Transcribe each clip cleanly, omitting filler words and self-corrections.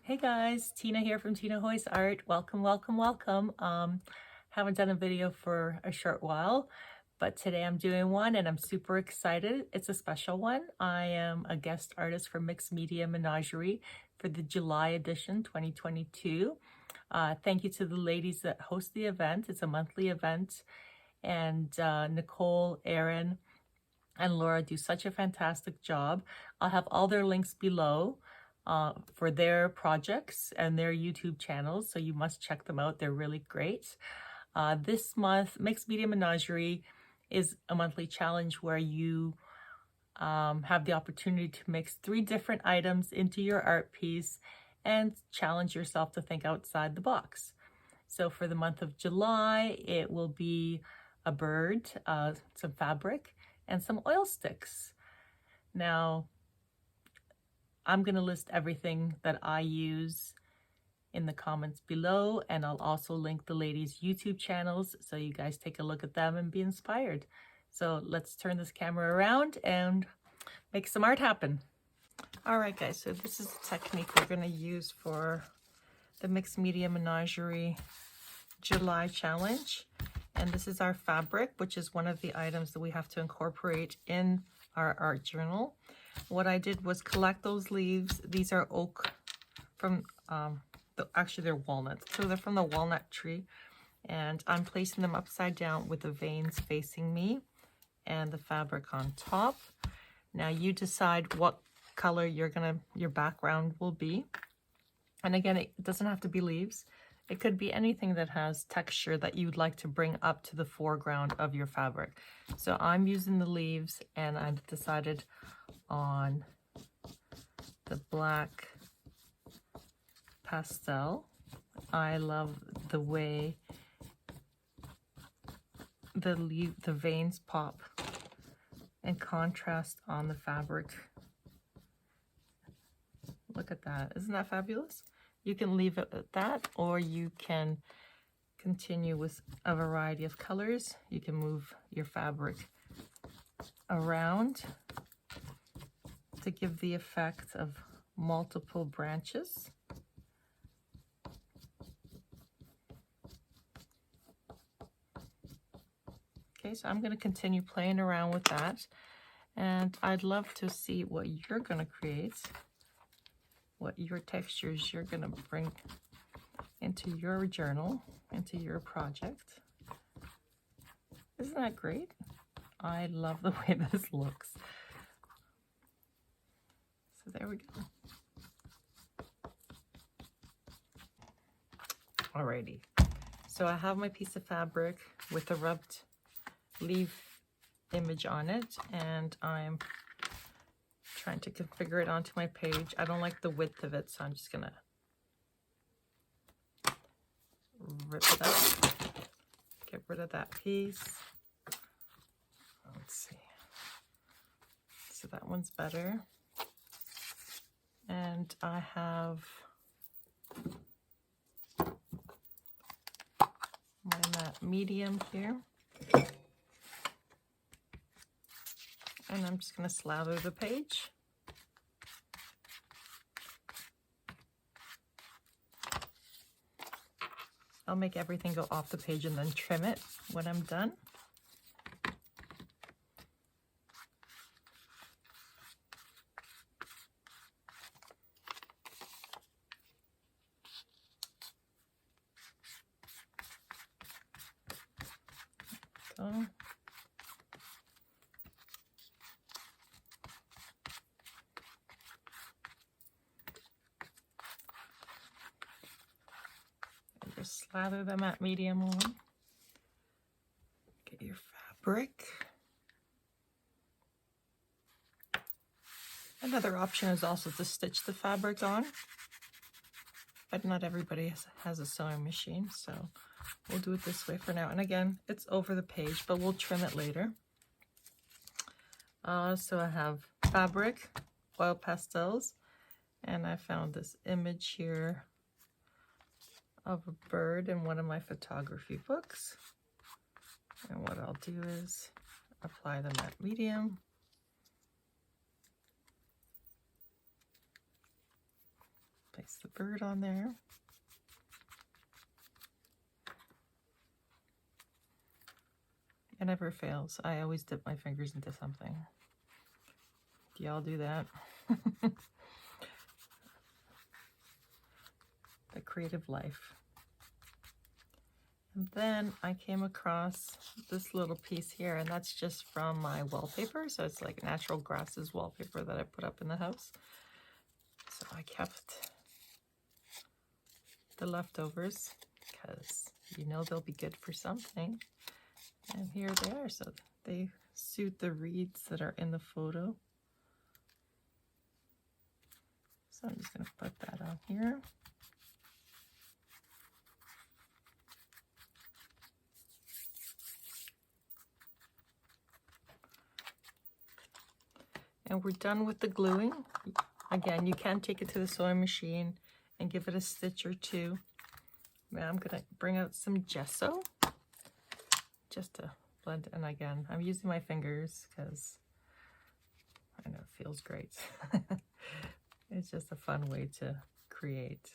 Hey guys, Tina here from Tina Hoy's Art. Welcome, welcome, welcome. Haven't done a video for a short while, but today I'm doing one and I'm super excited. It's a special one. I am a guest artist for Mixed Media Menagerie for the July edition 2022. Thank you to the ladies that host the event. It's a monthly event, and Nicole, Erin, and Laura do such a fantastic job. I'll have all their links below for their projects and their YouTube channels, so you must check them out. They're really great. This month, Mixed Media Menagerie is a monthly challenge where you have the opportunity to mix 3 different items into your art piece and challenge yourself to think outside the box. So for the month of July, it will be a bird, some fabric, and some oil sticks. Now, I'm going to list everything that I use in the comments below, and I'll also link the ladies' YouTube channels so you guys take a look at them and be inspired. So let's turn this camera around and make some art happen. All right, guys, so this is the technique we're going to use for the Mixed Media Menagerie July challenge. And this is our fabric, which is one of the items that we have to incorporate in our art journal. What I did was collect those leaves. These are oak from, actually they're walnuts. So they're from the walnut tree. And I'm placing them upside down with the veins facing me and the fabric on top. Now you decide what color your background will be. And again, it doesn't have to be leaves. It could be anything that has texture that you'd like to bring up to the foreground of your fabric. So I'm using the leaves, and I've decided on the black pastel. I love the way the veins pop and contrast on the fabric. Look at that. Isn't that fabulous? You can leave it at that, or you can continue with a variety of colors. You can move your fabric around to give the effect of multiple branches. Okay, so I'm going to continue playing around with that, and I'd love to see what you're going to create, what your textures you're going to bring into your journal, into your project. Isn't that great? I love the way this looks. So there we go. Alrighty. So I have my piece of fabric with the rubbed leaf image on it, and I'm trying to configure it onto my page. I don't like the width of it, so I'm just gonna rip it up, get rid of that piece. Let's see. So that one's better. And I have my matte medium here. And I'm just going to slather the page. I'll make everything go off the page and then trim it when I'm done. So. Just slather the matte medium on. Get your fabric. Another option is also to stitch the fabric on, but not everybody has a sewing machine, so we'll do it this way for now. And again, it's over the page, but we'll trim it later. So I have fabric, oil pastels, and I found this image here of a bird in one of my photography books. And what I'll do is apply the matte medium. Place the bird on there. It never fails. I always dip my fingers into something. Do y'all do that? The creative life. And then I came across this little piece here, and that's just from my wallpaper. So it's like natural grasses wallpaper that I put up in the house. So I kept the leftovers because you know they'll be good for something. And here they are. So they suit the reeds that are in the photo. So I'm just going to put that on here. And we're done with the gluing. Again, you can take it to the sewing machine and give it a stitch or two. Now I'm going to bring out some gesso just to blend. And again, I'm using my fingers because I know it feels great. It's just a fun way to create.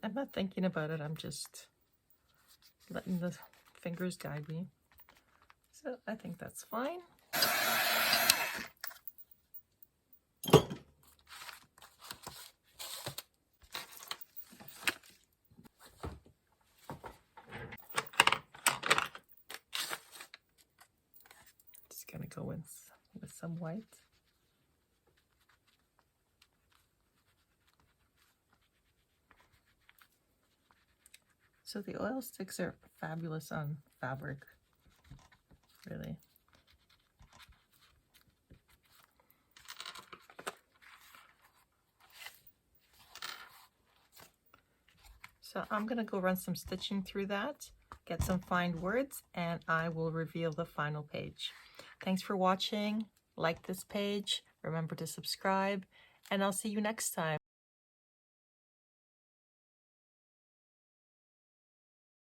I'm not thinking about it, I'm just letting the fingers guide me. So I think that's fine. Just gonna go in with some white. So the oil sticks are fabulous on fabric, really. So I'm gonna go run some stitching through that, get some fine words, and I will reveal the final page. Thanks for watching. Like this page, remember to subscribe, and I'll see you next time.